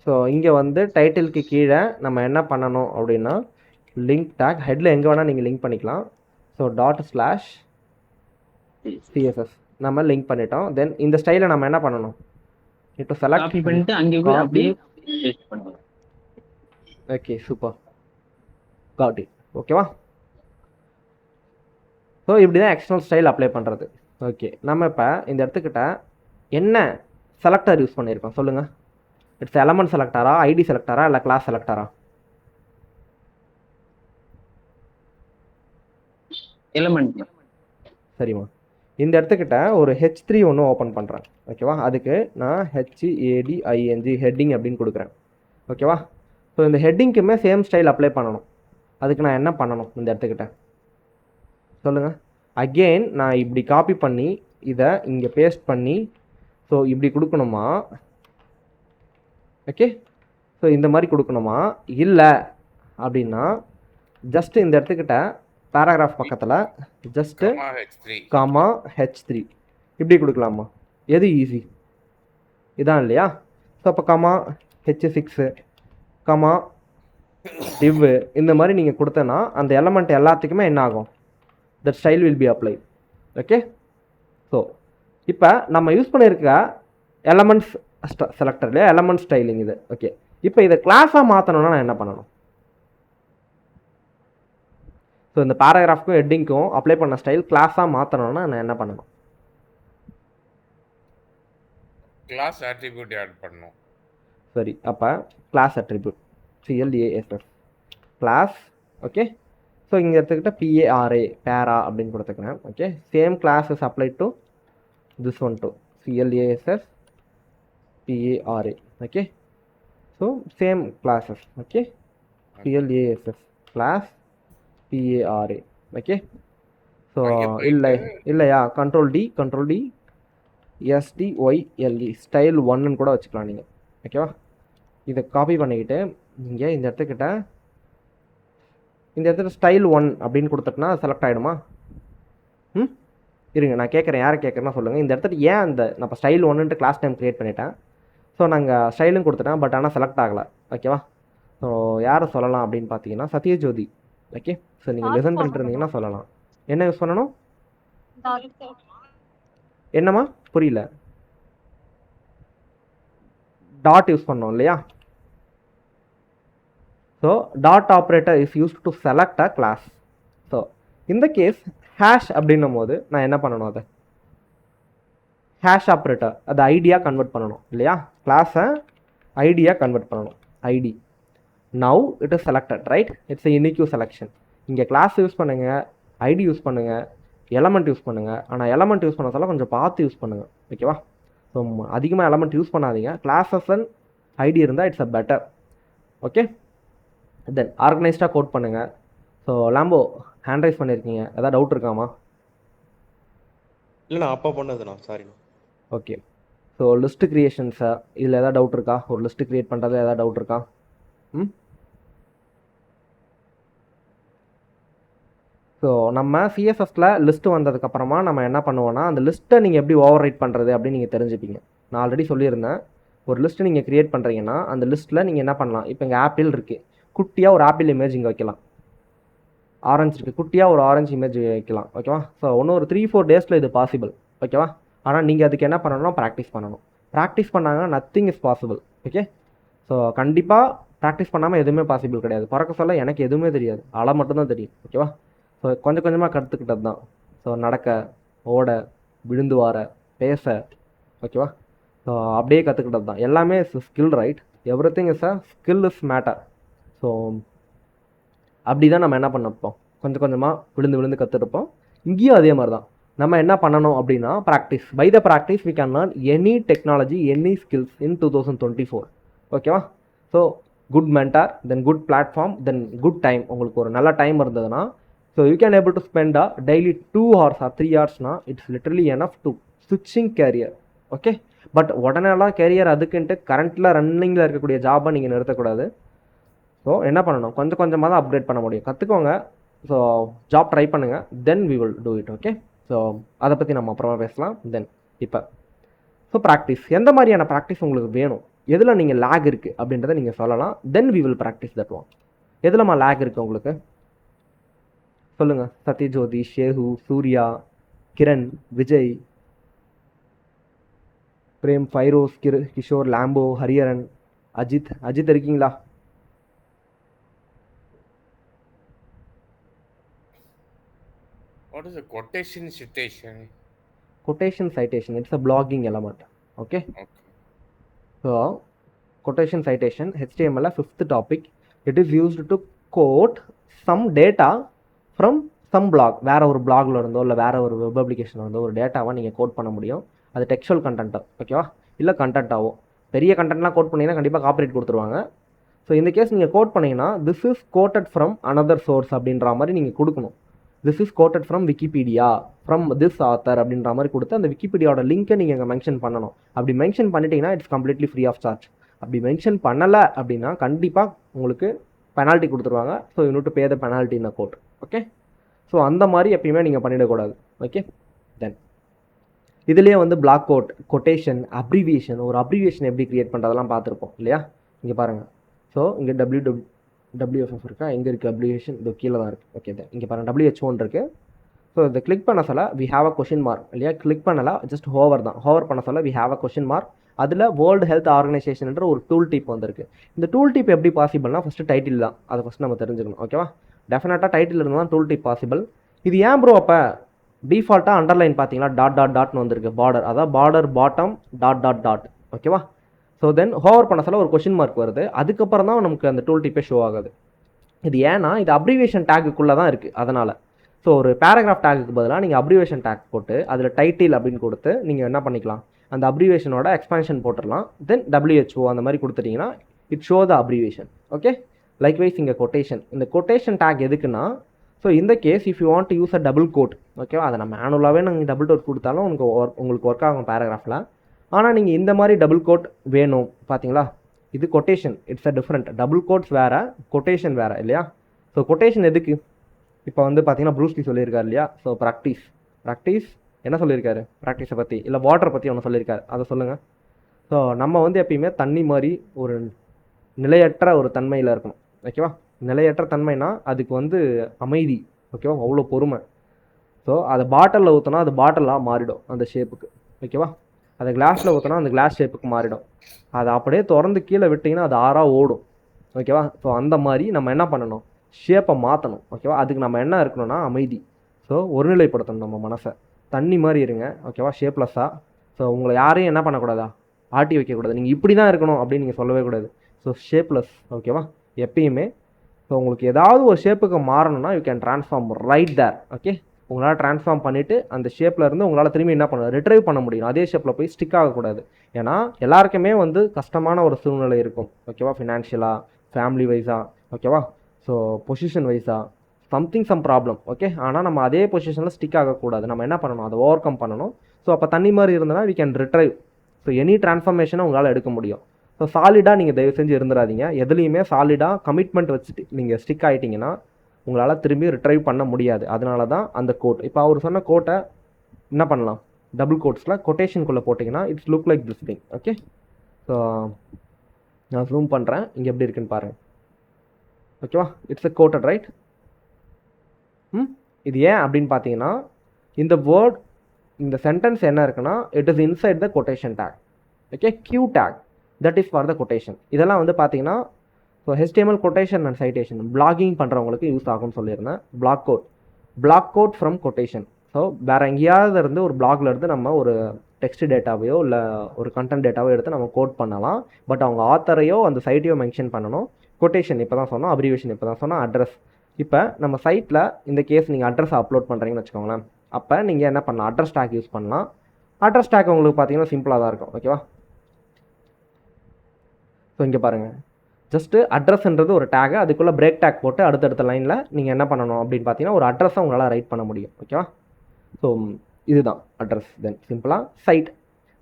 ஸோ இங்கே வந்து டைட்டிலுக்கு கீழே நம்ம என்ன பண்ணணும் அப்படின்னா லிங்க் டேக், ஹெட்டில் எங்கே வேணால் நீங்கள் லிங்க் பண்ணிக்கலாம். ஸோ ./CSS நம்ம லிங்க் பண்ணிட்டோம். தென் இந்த ஸ்டைலை நம்ம என்ன பண்ணணும், இப்போ செலக்ட் காப்பி பண்ணிட்டு அங்கே போய் அப்படியே பேஸ்ட் பண்ணுங்க. Okay, super, got it. ஓகேவா, ஸோ இப்படி தான் எக்ஸ்டர்னல் ஸ்டைல் அப்ளை பண்ணுறது. ஓகே, நம்ம இப்போ இந்த இடத்துக்கிட்ட என்ன செலக்டர் யூஸ் பண்ணியிருக்கோம் சொல்லுங்கள். இட்ஸ் எலமெண்ட் செலக்டரா, ஐடி செலக்டரா, இல்லை கிளாஸ் செலக்டரா? எலிமெண்ட். சரிம்மா, இந்த இடத்துக்கிட்ட ஒரு H3 ஒன்று ஓப்பன் பண்ணுறேன். ஓகேவா, அதுக்கு நான் HADING ஹெட்டிங் அப்படின்னு கொடுக்குறேன். ஓகேவா, ஸோ இந்த ஹெட்டிங்க்குமே சேம் ஸ்டைல் அப்ளை பண்ணணும். அதுக்கு நான் என்ன பண்ணணும் இந்த இடத்துக்கிட்ட சொல்லுங்கள். அகெயின் நான் இப்படி காப்பி பண்ணி இதை இங்கே பேஸ்ட் பண்ணி ஸோ இப்படி கொடுக்கணுமா? ஓகே, ஸோ இந்த மாதிரி கொடுக்கணுமா? இல்லை அப்படின்னா ஜஸ்ட்டு இந்த இடத்துக்கிட்ட பேராகிராஃப் பக்கத்தில் ஜஸ்ட்டு காமா H3 இப்படி கொடுக்கலாமா? எது ஈஸி? இதான் இல்லையா? ஸோ அப்போ காமா H6 காமா div இந்த மாதிரி நீங்கள் கொடுத்தனா அந்த எலமெண்ட் எல்லாத்துக்குமே என்ன ஆகும், that style will be applied. Okay, so இப்போ நம்ம யூஸ் பண்ணியிருக்க எலமெண்ட்ஸ் செலக்டர் இல்லையா, எலமெண்ட் ஸ்டைலிங் இது. ஓகே, இப்போ இதை கிளாஸாக மாற்றணும்னா நான் என்ன பண்ணணும்? ஸோ இந்த பேராகிராஃப்க்கும் ஹெட்டிங்க்கும் அப்ளை பண்ண ஸ்டைல் கிளாஸாக மாற்றணும்னா நான் என்ன பண்ணணும்? கிளாஸ் அட்ரிபியூட் ஆட் பண்ணணும். சரி, அப்போ class attribute CLASS class. Okay, so இங்கே எடுத்துக்கிட்ட PARA பேரா அப்படின்னு கொடுத்துக்கிறேன். Okay, same class is apply to this one to CLASS PARA. Okay, so same classes. Okay, CLASS class PARA. Okay, so இல்லையா, control D STYLE style 1ன்னு கூட வச்சுக்கலாம் நீங்கள். ஓகேவா, இதை காப்பி பண்ணிக்கிட்டு இங்கே இந்த இடத்துல ஸ்டைல் 1 அப்படின்னு கொடுத்துட்டுனா செலக்ட் ஆகிடுமா? இருங்க நான் கேட்குறேன், யாரை கேட்குறேன்னா சொல்லுங்கள். இந்த இடத்துல ஏன் அந்த நான் இப்போ ஸ்டைல் 1ன்ட்டு கிளாஸ் டைம் க்ரியேட் பண்ணிட்டேன். ஸோ நாங்கள் ஸ்டைலும் கொடுத்துட்டேன், பட் ஆனால் செலக்ட் ஆகலை. ஓகேவா, ஸோ யாரை சொல்லலாம் அப்படின்னு பார்த்தீங்கன்னா சத்யஜோதி. ஓகே, ஸோ நீங்கள் லிசன் பண்ணிட்டு இருந்தீங்கன்னா சொல்லலாம். என்ன யூஸ் பண்ணணும்? என்னம்மா புரியல? டாட் யூஸ் பண்ணோம் இல்லையா? So dot operator is used to select a class. So இந்த கேஸ் ஹேஷ் அப்படின்னும் போது நான் என்ன பண்ணணும்? அதை ஹேஷ் ஆப்ரேட்டர் அதை ஐடியாக கன்வெர்ட் பண்ணணும் இல்லையா? கிளாஸை ஐடியாக கன்வெர்ட் பண்ணணும். ID now it is selected, right? It's unique selection. இங்கே கிளாஸ் யூஸ் பண்ணுங்கள், ஐடி யூஸ் பண்ணுங்கள், எலமெண்ட் யூஸ் பண்ணுங்கள். ஆனால் எலமெண்ட் யூஸ் பண்ண சொல்ல கொஞ்சம் பார்த்து யூஸ் பண்ணுங்கள், ஓகேவா? ஸோ அதிகமாக எலமெண்ட் யூஸ் பண்ணாதீங்க. கிளாஸஸ் அண்ட் ஐடி இருந்தால் it's a better. Okay, then ஆர்கனைஸ்டாக கோட் பண்ணுங்கள். ஸோ லாம்போ ஹேண்ட் ரைஸ் பண்ணியிருக்கீங்க, எதாவது டவுட் இருக்காமா? இல்லைண்ணா அப்பா பண்ணதுண்ணா, சாரிண்ணா. ஓகே, ஸோ லிஸ்ட்டு க்ரியேஷன்ஸை இதில் எதாவது டவுட் இருக்கா? ஒரு லிஸ்ட்டு க்ரியேட் பண்ணுறது எதாவது டவுட் இருக்கா? ஸோ நம்ம சிஎஸ்எஸில் லிஸ்ட்டு வந்ததுக்கப்புறமா நம்ம என்ன பண்ணுவோன்னா, அந்த லிஸ்ட்டை நீங்கள் எப்படி ஓவர் ரைட் பண்ணுறது அப்படின்னு நீங்கள் தெரிஞ்சுப்பீங்க. நான் ஆல்ரெடி சொல்லியிருந்தேன், ஒரு லிஸ்ட்டு நீங்கள் க்ரியேட் பண்ணுறீங்கன்னா அந்த லிஸ்ட்டில் நீங்கள் என்ன பண்ணலாம்? இப்போ இங்கே ஆப்பிள் இருக்குது, குட்டியாக ஒரு ஆப்பிள் இமேஜ் இங்கே வைக்கலாம். ஆரஞ்சு இருக்குது, குட்டியாக ஒரு ஆரஞ்சு இமேஜ் வைக்கலாம், ஓகேவா? ஸோ இன்னும் ஒரு 3-4 டேஸில் இது பாசிபிள், ஓகேவா? ஆனால் நீங்கள் அதுக்கு என்ன பண்ணணும்னா ப்ராக்டிஸ் பண்ணணும். ப்ராக்டிஸ் பண்ணாங்கன்னா nothing is possible, okay? So கண்டிப்பாக ப்ராக்டிஸ் பண்ணாமல் எதுவுமே பாசிபிள் கிடையாது. பிறக்க சொல்ல எனக்கு எதுவுமே தெரியாது, அலை மட்டும்தான் தெரியும், ஓகேவா? ஸோ கொஞ்சம் கொஞ்சமாக கற்றுக்கிட்டது தான். ஸோ நடக்க, ஓட, விழுந்து வார, பேச, ஓகேவா? ஸோ அப்படியே கற்றுக்கிட்டது தான். எல்லாமே is skill, right? Every thing is a skill is matter. So அப்படி தான் நம்ம என்ன பண்ணிருப்போம், கொஞ்சம் கொஞ்சமாக விழுந்து விழுந்து கற்றுருப்போம். இங்கேயும் அதே மாதிரி தான். நம்ம என்ன பண்ணணும் அப்படின்னா practice. By the practice we can learn any technology, any skills in 2024, ஓகேவா? So good mentor, then good platform, then good time. உங்களுக்கு ஒரு நல்ல டைம் இருந்ததுன்னா so you can able to spend a daily 2 hours or 3 hours it's literally enough to ஸ்விட்சிங் career, okay? But உடனேலாம் career அதுக்குன்ட்டு கரண்ட்டில் ரன்னிங்கில் இருக்கக்கூடிய ஜாபை நீங்கள் நிறுத்தக்கூடாது. ஸோ என்ன பண்ணணும், கொஞ்சம் கொஞ்சமாக தான் அப்கிரேட் பண்ண முடியும். கற்றுக்கோங்க. ஸோ ஜாப் ட்ரை பண்ணுங்கள், then we will do it, okay? So அதை பற்றி நம்ம அப்புறமா பேசலாம். தென் இப்போ ஸோ ப்ராக்டிஸ், எந்த மாதிரியான ப்ராக்டிஸ் உங்களுக்கு வேணும், எதில் நீங்கள் லேக் இருக்குது அப்படின்றத நீங்கள் சொல்லலாம். Then we will practice that one. எதுலமா லேக் இருக்குது உங்களுக்கு சொல்லுங்கள். சத்யஜோதி, ஷேகு, சூர்யா, கிரண், விஜய், பிரேம், ஃபைரோஸ், கிஷோர், லாம்போ, ஹரியரன், அஜித் இருக்கீங்களா? What is a quotation citation? Quotation citation, it's a blogging element, okay? Okay. So quotation citation, HTML 5th topic, it is used to quote some data from some blog. வேற ஒரு பிளாக்ல இருந்தோ இல்லை வேற ஒரு வெப் அப்ளிகேஷன் இருந்தோ ஒரு டேட்டாவை நீங்கள் கோட் பண்ண முடியும். அது டெக்ஸ்டுவல் கண்டென்ட்டோ, ஓகேவா? இல்லை கண்டென்ட்டாவோ. பெரிய கண்டென்ட்லாம் கோட் பண்ணிங்கன்னா கண்டிப்பாக காப்பரேட் கொடுத்துருவாங்க. ஸோ இந்த கேஸ் நீங்கள் கோட் பண்ணிங்கன்னா this is quoted from another source அப்படின்ற மாதிரி நீங்கள் கொடுக்கணும். This is quoted from Wikipedia, from this author அப்படின்ற மாதிரி கொடுத்து அந்த விக்கிபீடியாவோட லிங்க்கை நீங்கள் அங்கே மென்ஷன் பண்ணணும். அப்படி மென்ஷன் பண்ணிட்டீங்கன்னா it's completely free of charge. அப்படி மென்ஷன் பண்ணலை அப்படின்னா கண்டிப்பாக உங்களுக்கு பெனால்ட்டி கொடுத்துருவாங்க. So you need to pay the penalty in a court, okay? So அந்த மாதிரி எப்பயுமே நீங்கள் பண்ணிடக்கூடாது, ஓகே? தென் இதுலேயே வந்து பிளாக் கோட், கொட்டேஷன், அப்ரிவியேஷன். ஒரு அப்ரிவியேஷன் எப்படி க்ரியேட் பண்ணுறதெல்லாம் பார்த்துருப்போம் இல்லையா? இங்கே பாருங்கள். ஸோ இங்கே WFF இருக்கா, எங்கே இருக்குது அப்ரிவியேஷன்? இது கீழே தான் இருக்குது, ஓகே? தான் இங்கே பாருங்கள் WHO இருக்குது. ஸோ இதை கிளிக் பண்ண சொல்ல we have a question mark இல்லையா? கிளிக் பண்ணலாம், ஜஸ்ட் ஹோவர் தான். ஹோவர் பண்ண சொல்ல we have a question mark. அதில் வேர்ல்டு ஹெல்த் ஆர்கனைசேஷன் என்ற ஒரு டூல் டிப் வந்திருக்கு. இந்த டூல் டிப் எப்படி பாசிபிள்னா ஃபஸ்ட்டு டைட்டில் தான், அதை ஃபஸ்ட் நம்ம தெரிஞ்சுக்கணும், ஓகேவா? டெஃபினட்டாக டைட்டில் இருந்தால் தான் டூல் டிப் பாசிபிள். இது ஏன் ப்ரோ அப்போ டிஃபால்ட்டாக அண்டர்லைன் பார்த்தீங்களா டாட்னு வந்திருக்கு, பார்டர், அதான் பார்டர் பாட்டம் டாட், ஓகேவா? ஸோ தென் ஹோவர் பண்ண சொல்ல ஒரு கொஷின் மார்க் வருது. அதுக்கப்புறம் தான் நமக்கு அந்த டூல் டிப்பே ஷோ ஆகுது. இது ஏன்னா இது அப்ரிவேஷன் டேக்குள்ளே தான் இருக்குது, அதனால். ஸோ ஒரு பேராகிராஃப் டேக்குக்கு பதிலாக நீங்கள் அப்ரிவேஷன் டேக் போட்டு அதில் டைட்டில் அப்படின்னு கொடுத்து நீங்கள் என்ன பண்ணிக்கலாம், அந்த அப்ரிவேஷனோட எக்ஸ்பான்ஷன் போட்டுடலாம். தென் WHO அந்த மாதிரி கொடுத்துட்டிங்கன்னா it show the abbreviation, okay? Likewise இங்கே கொட்டேஷன். இந்த கொட்டேஷன் டேக் எதுக்குன்னா, ஸோ இந்த case if you want to use a double quote, ஓகேவா? அதை நம்ம மேனுவலாகவே நாங்கள் டபுள் கோட் கொடுத்தாலும் உங்களுக்கு ஒர்க் ஆகும் பேராகிராஃபில். ஆனால் நீங்கள் இந்த மாதிரி டபுள் கோட் வேணும் பார்த்தீங்களா? இது quotation, it's a different. Double quotes வேறு, கொட்டேஷன் வேறு இல்லையா? ஸோ கொட்டேஷன் எதுக்கு? இப்போ வந்து பார்த்தீங்கன்னா ப்ரூஸ்லி சொல்லியிருக்காரு இல்லையா? ஸோ ப்ராக்டிஸ் என்ன சொல்லியிருக்காரு ப்ராக்டிஸை பற்றி? இல்லை வாட்டரை பற்றி ஒன்று சொல்லியிருக்காரு, அதை சொல்லுங்கள். ஸோ நம்ம வந்து எப்பயுமே தண்ணி மாதிரி ஒரு நிலையற்ற ஒரு தன்மையில் இருக்கணும், ஓகேவா? நிலையற்ற தன்மைனா அதுக்கு வந்து அமைதி, ஓகேவா? அவ்வளோ பொறுமை. ஸோ அதை பாட்டிலில் ஊற்றினா அது பாட்டிலாக மாறிடும் அந்த ஷேப்புக்கு, ஓகேவா? அதை கிளாஸில் ஊற்றினா அந்த கிளாஸ் ஷேப்புக்கு மாறிடும். அதை அப்படியே திறந்து கீழே விட்டிங்கன்னா அது ஆறாக ஓடும். ஓகேவா? ஸோ அந்த மாதிரி நம்ம என்ன பண்ணணும், ஷேப்பை மாற்றணும். ஓகேவா? அதுக்கு நம்ம என்ன இருக்கணும்னா அமைதி. ஸோ ஒருநிலைப்படுத்தணும் நம்ம மனசை. தண்ணி மாதிரி இருங்க. ஓகேவா? ஷேப்லெஸ்ஸாக. ஸோ உங்களை யாரையும் என்ன பண்ணக்கூடாதா, ஆட்டி வைக்கக்கூடாது. நீங்கள் இப்படி தான் இருக்கணும் அப்படின்னு நீங்கள் சொல்லவே கூடாது. So shapeless. ஓகேவா? எப்பயுமே. ஸோ உங்களுக்கு ஏதாவது ஒரு ஷேப்புக்கு மாறணும்னா you can transform right there. Okay, உங்களால் ட்ரான்ஸ்ஃபார்ம் பண்ணிவிட்டு அந்த ஷேப்பில் இருந்து உங்களால் திரும்பி என்ன பண்ண ரிட்ரைவ் பண்ண முடியும். அதே ஷேப்பில் போய் ஸ்டிக் ஆகக்கூடாது. ஏன்னா எல்லாருக்குமே வந்து கஷ்டமான ஒரு சூழ்நிலை இருக்கும். ஓகேவா? ஃபினான்ஷியலாக, ஃபேமிலி வைஸாக, ஓகேவா? ஸோ பொசிஷன் வைஸாக சம் ப்ராப்ளம். ஓகே, ஆனால் நம்ம அதே பொசிஷனில் ஸ்டிக் ஆகக்கூடாது. நம்ம என்ன பண்ணணும், அதை ஓவர் கம் பண்ணணும். ஸோ அப்போ தண்ணி மாதிரி இருந்தனா we can retrieve. So any ட்ரான்ஸ்ஃபர்மேஷனை உங்களால் எடுக்க முடியும். ஸோ சாலிடாக நீங்கள் தயவு செஞ்சு இருந்துடாதீங்க. எதுலேயுமே சாலிடாக கமிட்மெண்ட் வச்சுட்டு நீங்கள் ஸ்டிக் ஆகிட்டிங்கன்னா உங்களால் திரும்பி ரிட்ரைவ் பண்ண முடியாது. அதனால தான் அந்த கோட். இப்போ அவர் சொன்ன கோட்டை என்ன பண்ணலாம், டபுள் கோட்ஸில் கொட்டேஷனுக்குள்ளே போட்டிங்கன்னா it's look like this thing. Okay, so நான் ஜூம் பண்ணுறேன், இங்கே எப்படி இருக்குன்னு பாருங்கள். ஓகேவா? It's a quoted right. இது ஏன் அப்படின்னு பார்த்தீங்கன்னா இந்த வேர்ட், இந்த சென்டென்ஸ் என்ன இருக்குன்னா it is inside the quotation tag. Okay, Q tag that is for the quotation. இதெல்லாம் வந்து பார்த்தீங்கன்னா so HTML quotation and citation blogging பண்ணுறவங்களுக்கு யூஸ் ஆகும்னு சொல்லியிருந்தேன். Block quote from quotation. So வேறு எங்கேயாவது இருந்து ஒரு பிளாக்ல இருந்து நம்ம ஒரு டெக்ஸ்ட் டேட்டாவையோ இல்லை ஒரு கண்டென்ட் டேட்டாவோ எடுத்து நம்ம கோட் பண்ணலாம். பட் அவங்க ஆத்தரையோ அந்த சைட்டையோ மென்ஷன் பண்ணணும். கொட்டேஷன் இப்போ தான் சொன்னோம், அப்ரிவேஷன் இப்போ தான் சொன்னோம், அட்ரஸ். இப்போ நம்ம சைட்டில் இந்த கேஸ் நீங்கள் அட்ரஸ் அப்லோட் பண்ணுறீங்கன்னு வச்சுக்கோங்களேன். அப்போ நீங்கள் என்ன பண்ணலாம், அட்ரஸ் டேக் யூஸ் பண்ணலாம். அட்ரஸ் டேக் உங்களுக்கு பார்த்தீங்கன்னா சிம்பிளாக தான் இருக்கும். ஓகேவா? ஸோ இங்கே பாருங்கள், ஜஸ்ட்டு அட்ரஸ்ன்றது ஒரு டேகு, அதுக்குள்ளே பிரேக் டேக் போட்டு அடுத்தடுத்த லைனில் நீங்கள் என்ன பண்ணணும் அப்படின்னு பார்த்தீங்கன்னா ஒரு அட்ரஸை உங்களால் ரைட் பண்ண முடியும். ஓகேவா? ஸோ இதுதான் அட்ரஸ். தென் சிம்பிளாக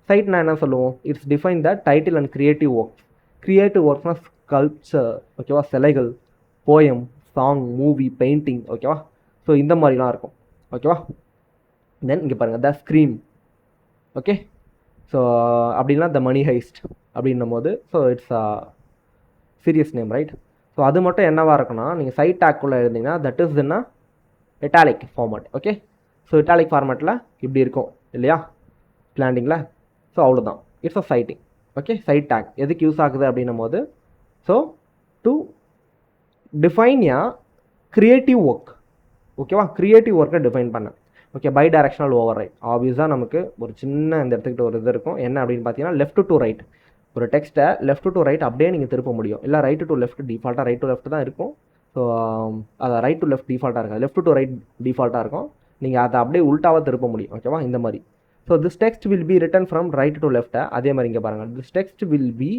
சைட்னா என்ன சொல்லுவோம், it's define the title and creative ஒர்க்ஸ்னால் ஸ்கல்ப்சர். ஓகேவா? சிலைகள், போயம், சாங், மூவி, பெயிண்டிங். ஓகேவா? ஸோ இந்த மாதிரிலாம் இருக்கும். ஓகேவா? தென் இங்கே பாருங்கள், த ஸ்க்ரீம். ஓகே, ஸோ அப்படின்னா த மணி ஹைஸ்ட் அப்படின்னும் போது so it's series name, right? So அது மட்டும் என்னவாக இருக்குன்னா நீங்கள் சைட் டேக்குள்ளே எழுதிங்கன்னா தட் இஸ் என்ன italic format. Okay, so italic ஃபார்மேட்டில் இப்படி இருக்கும் இல்லையா பிளாண்டிங்கில். ஸோ அவ்வளோதான், it's a citing. Okay, cite tag எதுக்கு யூஸ் ஆகுது அப்படின்னும் போது so to define a creative work. ஓகேவா? கிரியேட்டிவ் ஒர்க்கை டிஃபைன் பண்ண. ஓகே, பை டைரக்ஷனல் ஓவர் ரைட். ஆப்வியஸாக நமக்கு ஒரு சின்ன இந்த இடத்துக்கிட்ட ஒரு இது இருக்கும். என்ன அப்படின்னு பார்த்தீங்கன்னா லெஃப்ட் டு ரைட். ஒரு டெக்ஸ்ட்டை லெஃப்ட் டு ரைட் அப்படியே நீங்கள் திருப்ப முடியும். இல்லை ரைட் டு லெஃப்ட் டிஃபால்ட்டாக ரைட் டு லெஃப்ட் தான் இருக்கும். ஸோ அதை ரைட் டு லெஃப்ட் டிஃபால்ட்டாக இருக்காது, லெஃப்ட் டு ரைட் டிஃபால்ட்டாக இருக்கும். நீங்கள் அதை அப்படியே உல்ட்டாவாக திருப்ப முடியும். ஓகேவா? இந்த மாதிரி. So this text will be written from right to லெஃப்ட்டை அதே மாதிரி இங்கே பாருங்கள், this text will be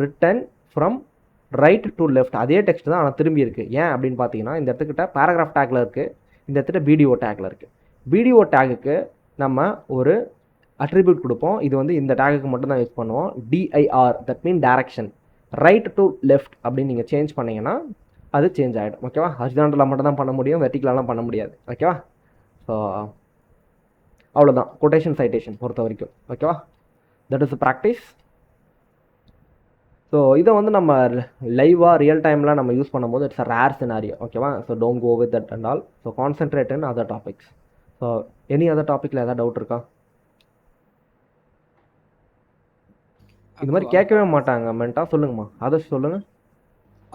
written from right to left. அதே டெக்ஸ்ட் தான் ஆனால் திரும்பி இருக்குது. ஏன் அப்படின்னு பார்த்தீங்கன்னா இந்த இடத்துக்கிட்ட பேராகிராஃப் டேக்கில் இருக்குது, இந்த இடத்துல பிடிஓ டேக்கில் இருக்குது. பிடிஓ டேகுக்கு நம்ம ஒரு அட்ரிபியூட் கொடுப்போம். இது வந்து இந்த டேகுக்கு மட்டும் தான் யூஸ் பண்ணுவோம். DIR, that mean direction. Right to left அப்படின்னு நீங்கள் சேஞ்ச் பண்ணிங்கன்னா அது சேஞ்ச் ஆகிடும். ஓகேவா? ஹரிசாண்டலாக மட்டும் தான் பண்ண முடியும், வெர்டிகலாலாம் பண்ண முடியாது. ஓகேவா? ஸோ அவ்வளோதான் கொட்டேஷன் சைட்டேஷன் பொறுத்த வரைக்கும். ஓகேவா? That is practice. ஸோ இதை வந்து நம்ம லைவாக ரியல் டைமில் நம்ம யூஸ் பண்ணும்போது இட்ஸ் அ ரேர் சினாரியோ. ஓகேவா? So don't go with that and all. So concentrate in other topics. So any other டாப்பிக்கில் ஏதாவது டவுட் இருக்கா? இது மாதிரி கேட்கவே மாட்டாங்க மென்ட்டா. சொல்லுங்கம்மா, அதை சொல்லுங்கள்.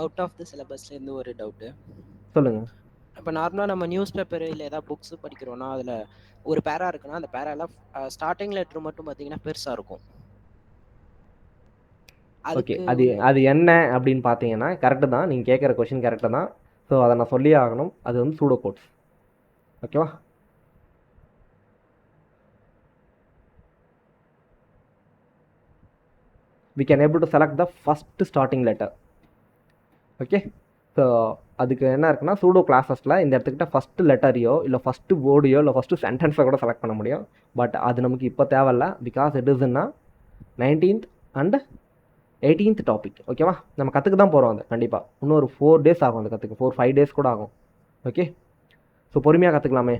அவுட் ஆஃப் த சிலபஸ்ல இருந்து ஒரு டவுட்டு. சொல்லுங்கள். இப்போ நார்மலாக நம்ம நியூஸ் பேப்பர் இல்லை ஏதாவது புக்ஸ் படிக்கிறோன்னா அதில் ஒரு பேரா இருக்குன்னா அந்த பேரால ஸ்டார்டிங் லெட்டர் மட்டும் பார்த்தீங்கன்னா பெருசாக இருக்கும். ஓகே, அது என்ன அப்படின்னு பார்த்தீங்கன்னா கரெக்டு தான், நீங்கள் கேட்குற கொஷின் கரெக்டு தான். ஸோ அதை நான் சொல்லியே ஆகணும். அது வந்து சூடோ கோட்ஸ். ஓகேவா? we can able to select the first starting letter. Okay, so அதுக்கு என்ன இருக்குன்னா சூடோ கிளாஸஸில் இந்த இடத்துக்கிட்ட ஃபஸ்ட்டு லெட்டரையோ இல்லை ஃபஸ்ட்டு வேர்டையோ இல்லை ஃபஸ்ட்டு சென்டென்ஸை கூட செலக்ட் பண்ண முடியும். பட் அது நமக்கு இப்போ தேவையில்ல, பிகாஸ் இட் இஸ்ன்னா 19th and 18th டாபிக். ஓகேவா? நம்ம கற்றுக்க தான் போகிறோம். அது கண்டிப்பாக இன்னும் ஒரு 4 days ஆகும். அது கற்றுக்க 4-5 days கூட ஆகும். ஓகே, ஸோ பொறுமையாக கற்றுக்கலாமே.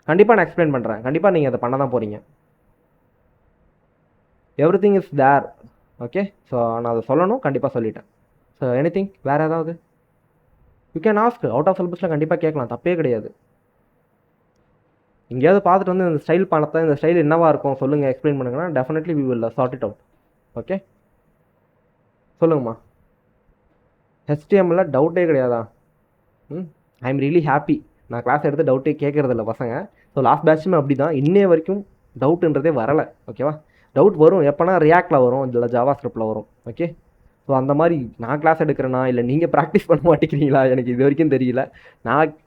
கண்டிப்பாக நான் எக்ஸ்பிளைன் பண்ணுறேன். கண்டிப்பாக நீங்கள் அதை பண்ண தான் போகிறீங்க. Everything is there. Okay, so நான் அதை சொல்லணும், கண்டிப்பாக சொல்லிட்டேன். ஸோ எனிதிங் வேறு ஏதாவது you can ask. Out of சிலபஸில் கண்டிப்பாக கேட்கலாம், தப்பே கிடையாது. எங்கேயாவது பார்த்துட்டு வந்து இந்த ஸ்டைல் பண்ணத்தை இந்த ஸ்டைல் என்னவா இருக்கும் சொல்லுங்கள், எக்ஸ்பிளைன் பண்ணுங்கன்னா definitely we will sort it out. Okay, சொல்லுங்கம்மா. ஹெச்டிஎம்மில் டவுட்டே கிடையாதா? I am really happy. நான் கிளாஸ் எடுத்து டவுட்டே கேட்குறதில்ல பசங்க. ஸோ லாஸ்ட் பேட்சுமே அப்படி தான், இன்னே வரைக்கும் டவுட்டுன்றதே வரலை. ஓகேவா? டவுட் வரும் எப்போனா ரியாக்டில் வரும், இல்லை ஜாவா ஸ்கிரிப்டில் வரும். ஓகே, ஸோ அந்த மாதிரி நான் கிளாஸ் எடுக்கிறேன்னா இல்லை நீங்கள் ப்ராக்டிஸ் பண்ண மாட்டேங்கிறீங்களா எனக்கு இது வரைக்கும் தெரியல.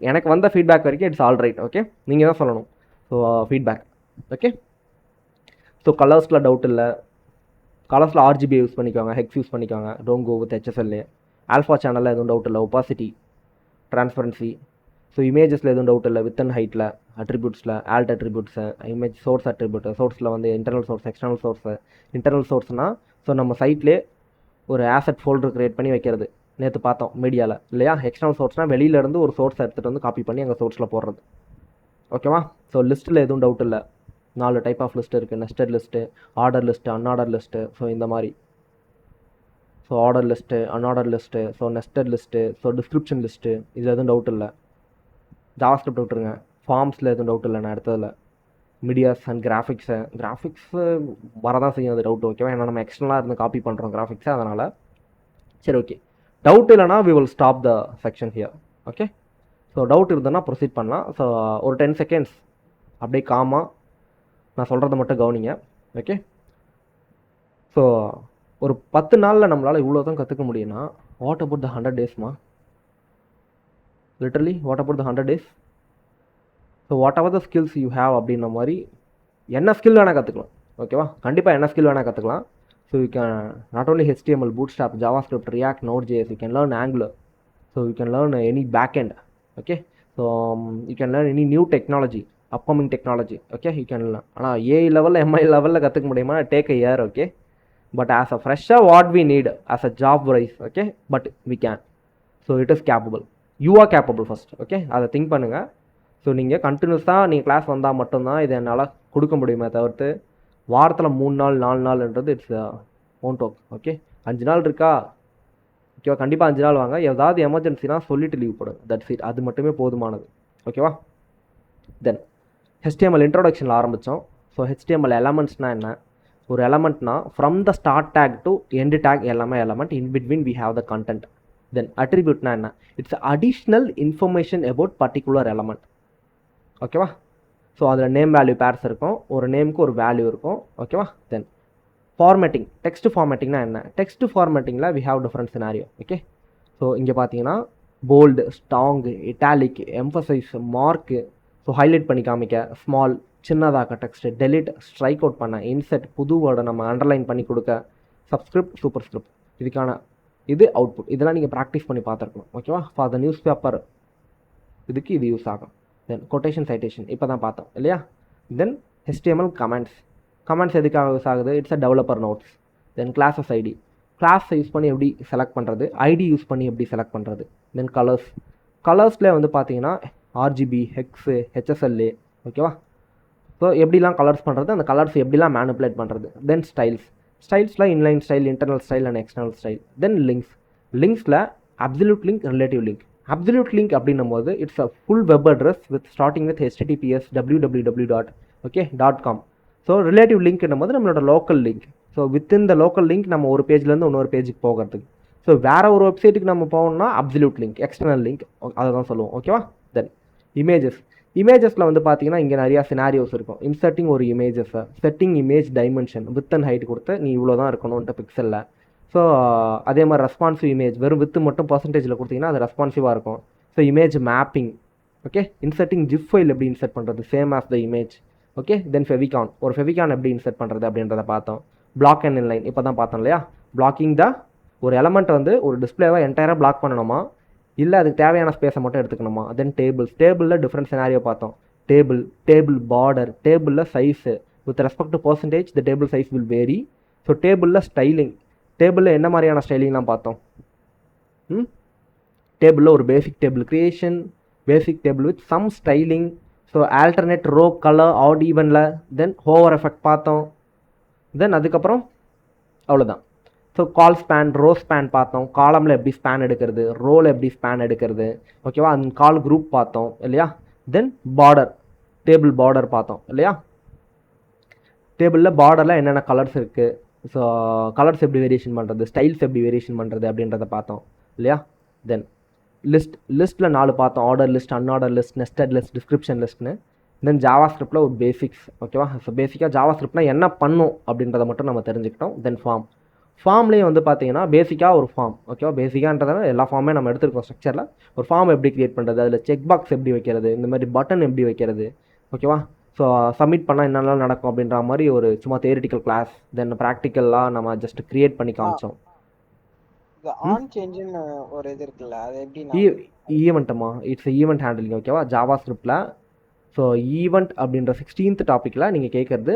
எனக்கு வந்த ஃபீட்பேக் வரைக்கும் இட்ஸ் ஆல் ரைட். ஓகே, நீங்கள் தான் சொல்லணும். So feedback. ஓகே, ஸோ கலர்ஸில் டவுட் இல்லை. கலர்ஸில் ஆர்ஜிபி யூஸ் பண்ணிக்கோங்க, ஹெக்ஸ் யூஸ் பண்ணிக்கோங்க. Don't go with HSLA. Alpha சேனலில் எதுவும் டவுட் இல்லை. Opacity, transparency. ஸோ இமேஜஸில் எதுவும் டவுட் இல்லை. வித் அண்ட் ஹைட்டில், அட்ரிபியூட்ஸில் alt attributes, image source attribute. சோர்ஸில் வந்து internal source, external source. Internal சோர்ஸ்னால் ஸோ நம்ம சைட்லேயே ஒரு ஆசெட் ஃபோல்டர் க்ரியேட் பண்ணி வைக்கிறது, நேற்று பார்த்தோம் மீடியாவில் இல்லையா? எக்ஸ்டர்னல் சோர்ஸ்னால் வெளியிலேருந்து ஒரு சோர்ஸ் எடுத்துகிட்டு வந்து காப்பி பண்ணி அங்கே சோர்ஸில் போடுறது. ஓகேவா? ஸோ லிஸ்ட்டில் எதுவும் டவுட் இல்லை. 4 டைப் ஆஃப் லிஸ்ட் இருக்குது. Nested list, order list, unorder list. So இந்த மாதிரி. So order list, unorder list, so nested list, so description list. இது எதுவும் டவுட் இல்லை. ஜாவாஸ்கிரிப்ட் விட்டுருங்க. ஃபார்ம்ஸில் எதுவும் டவுட் இல்லை. நான் எடுத்ததில் மீடியாஸ் அண்ட் கிராஃபிக்ஸு வரதான் செய்யும் அது டவுட். ஓகேவா? ஏன்னா நம்ம எக்ஸ்டர்னலாக இருந்து காப்பி பண்ணுறோம் கிராஃபிக்ஸை, அதனால். சரி, ஓகே. டவுட் இல்லைனா we will stop the section here. Okay, so doubt இருந்ததுன்னா ப்ரொசீட் பண்ணலாம். ஸோ ஒரு 10 செகண்ட்ஸ் அப்படியே காமாக நான் சொல்கிறத மட்டும் கவனிங்க. ஓகே, ஸோ ஒரு 10 நாளில் நம்மளால் இவ்வளோ தான் கற்றுக்க முடியும்னா வாட் அபவுட் த 100 டேஸ்மா? Literally what about the 100 days? So whatever the skills you have அப்படின்ற மாதிரி என்ன ஸ்கில் வேணால் கற்றுக்கலாம். ஓகேவா? கண்டிப்பாக என்ன ஸ்கில் வேணால் கற்றுக்கலாம். So you can not only HTML, Bootstrap, JavaScript, React, Node.js. You can learn Angular. So you can learn any backend. Okay, so you can learn any new technology, upcoming technology. Okay, you can learn. ஆனால் AI லெவலில் MI லெவலில் கற்றுக்க முடியுமா? Take a year. Okay, but as a fresher what we need as a job wise, okay, but we can. So it is capable. You are capable first. Okay, அதை think பண்ணுங்கள். So நீங்கள் கண்டினியூஸாக நீங்கள் class வந்தால் மட்டும்தான் இதை என்னால் கொடுக்க முடியுமே தவிர்த்து வாரத்தில் 3 நாள் 4 நாள்ன்றது இட்ஸ் ஒன்ட் ஒர்க். ஓகே, 5 நாள் இருக்கா? ஓகேவா? கண்டிப்பாக 5 நாள் வாங்க. ஏதாவது எமர்ஜென்சினா சொல்லிட்டு லீவ் போடுங்க. That's it. அது மட்டுமே போதுமானது. ஓகேவா? தென் HTML இன்ட்ரோடக்ஷனில் ஆரம்பித்தோம். ஸோ HTML எலமெண்ட்ஸ்னால் என்ன? ஒரு எலமெண்ட்னா from the start tag to end tag எல்லாமே element. In between we have the content. Then அட்ரிபியூட்னா என்ன? It's additional information about particular element. ஓகேவா? ஸோ அதில் நேம் வேல்யூ பேர்ஸ் இருக்கும். ஒரு நேமுக்கு ஒரு வேல்யூ இருக்கும். ஓகேவா? தென் ஃபார்மேட்டிங். டெக்ஸ்ட் ஃபார்மேட்டிங்னா என்ன? டெக்ஸ்ட் ஃபார்மேட்டிங்கில் we have different scenario. Okay, so இங்கே பார்த்தீங்கன்னா bold, strong, italic, emphasize, mark, so highlight பண்ணி காமிக்க, ஸ்மால், சின்னதாக்க டெக்ஸ்ட்டு, டெலிட், ஸ்ட்ரைக் அவுட் பண்ண, இன்செட், புது வேர்டை நம்ம அண்டர்லைன் பண்ணி கொடுக்க, சப்ஸ்கிரிப்ட், சூப்பர் ஸ்கிரிப்ட். இதுக்கான இது அவுட்புட். இதெல்லாம் நீங்கள் ப்ராக்டிஸ் பண்ணி பார்த்துருக்கணும். ஓகேவா? ஃபார் த நியூஸ் பேப்பர் இதுக்கு இது யூஸ் ஆகும். தென் கொட்டேஷன் சைட்டேஷன் இப்போ தான் பார்த்தோம் இல்லையா? தென் HTML கமெண்ட்ஸ் எதுக்காக யூஸ் ஆகுது? It's a developer notes. Then classes ID, கிளாஸை யூஸ் பண்ணி எப்படி செலக்ட் பண்ணுறது, ஐடி யூஸ் பண்ணி எப்படி செலக்ட் பண்ணுறது. தென் கலர்ஸில் வந்து பார்த்தீங்கன்னா RGB, ஹெக்ஸு, HSLA. ஓகேவா? ஸோ எப்படிலாம் கலர்ஸ் பண்ணுறது, அந்த கலர்ஸ் எப்படிலாம் மேனிப்புலேட் பண்ணுறது. தென் ஸ்டைல்ஸில் inline style, internal style and external style. Then லிங்க்ஸில் absolute link, relative link. Absolute link அப்படின்னும் போது it's a full web address with starting with HTTPS www.com. So relative லிங்க்னும் போது நம்மளோட local link. So within the local link நம்ம ஒரு பேஜ்லேருந்து இன்னொரு பேஜுக்கு போகிறதுக்கு. ஸோ வேறு ஒரு வெப்சைட்டுக்கு நம்ம போகணும்னா அப்சல்யூட் லிங்க், எக்ஸ்டர்னல் லிங்க், அதை தான் சொல்லுவோம். ஓகேவா? தென் இமேஜஸில் வந்து பார்த்தீங்கன்னா இங்கே நிறையா சினாரியோஸ் இருக்கும். இன்சர்ட்டிங் ஒரு இமேஜஸை, setting image dimension, width and height கொடுத்து நீ இவ்வளோ தான் இருக்கணும்ன்ட்டு பிக்சலில். ஸோ அதே மாதிரி ரெஸ்பான்சிவ் இமேஜ் வெறும் வித்து மட்டும் பர்சன்டேஜில் கொடுத்தீங்கன்னா அது ரெஸ்பான்சிவாக இருக்கும். So image mapping. Okay, inserting zip file எப்படி இன்சர்ட் பண்ணுறது, same as the image. Okay, then favicon எப்படி இன்சர்ட் பண்ணுறது அப்படின்றத பார்த்தோம். பிளாக் அண்ட் இன்லைன் இப்போ தான் பார்த்தோம் இல்லையா? பிளாக்கிங் ஒரு எலமெண்ட் வந்து ஒரு டிஸ்பிளேவை என்டையராக பிளாக் பண்ணணுமா, இல்லை அதுக்கு தேவையான ஸ்பேஸை மட்டும் எடுத்துக்கணுமா. தென் டேபிளில் டிஃப்ரெண்ட் சினாரியோ பார்த்தோம். டேபிள் பார்டர், டேபிளில் size with respect to percentage the table size will vary. So டேபிளில் ஸ்டைலிங், டேபிளில் என்ன மாதிரியான ஸ்டைலிங்லாம் பார்த்தோம். டேபிளில் ஒரு basic table creation, basic table with some styling. So alternate row, colour, odd ஈவனில். தென் ஹோவர் எஃபெக்ட் பார்த்தோம். தென் அதுக்கப்புறம் அவ்வளோதான். So colspan, rowspan பார்த்தோம். காலமில் எப்படி ஸ்பேன் எடுக்கிறது, ரோவில் எப்படி ஸ்பேன் எடுக்கிறது. ஓகேவா? அந்த கால் குரூப் பார்த்தோம் இல்லையா? தென் பார்டர், டேபிள் பார்டர் பார்த்தோம் இல்லையா? டேபிளில் பார்டரில் என்னென்ன கலர்ஸ் இருக்குது, ஸோ கலர்ஸ் எப்படி வேரியேஷன் பண்ணுறது, ஸ்டைல்ஸ் எப்படி வேரியேஷன் பண்ணுறது அப்படின்றத பார்த்தோம் இல்லையா? தென் லிஸ்ட்டில் 4 பார்த்தோம். Order list, unorder list, nested list, description லிஸ்ட்னு. தென் ஜாவா ஸ்கிரிப்டில் ஒரு பேசிக்ஸ். ஓகேவா? ஸோ பேசிக்காக ஜாவா ஸ்கிரிப்ட்னா என்ன பண்ணும் அப்படின்றத மட்டும் நம்ம தெரிஞ்சுக்கிட்டோம். தென் ஃபார்ம்லேயும் வந்து பார்த்தீங்கன்னா பேசிக்காக ஒரு ஃபார்ம். ஓகேவா? பேசிக்கான்றதால எல்லா ஃபார்மே நம்ம எடுத்துருக்கோம் ஸ்ட்ரக்சரில். ஒரு ஃபார்ம் எப்படி க்ரியேட் பண்ணுறது, அதில் செக் பாக்ஸ் எப்படி வைக்கிறது, இந்த மாதிரி பட்டன் எப்படி வைக்கிறது. ஓகேவா? ஸோ சப்மிட் பண்ணால் என்னெல்லாம் நடக்கும் அப்படின்ற மாதிரி ஒரு சும்மா தியரிட்டிக்கல் கிளாஸ். தென் ப்ராக்டிக்கலாக நம்ம ஜஸ்ட் க்ரியேட் பண்ணி காமிச்சோம். இந்த ஆன் சேஞ்சுன்னு ஒரு இது இருக்குல்ல, அது எப்படி ஈவெண்ட்டுமா, இட்ஸ் ஈவெண்ட் ஹேண்டிலிங். ஓகேவா? ஜாவா ஸ்கிரிப்டில் ஸோ ஈவெண்ட் அப்படின்ற 16th டாப்பிக்கில் நீங்கள் கேட்குறது.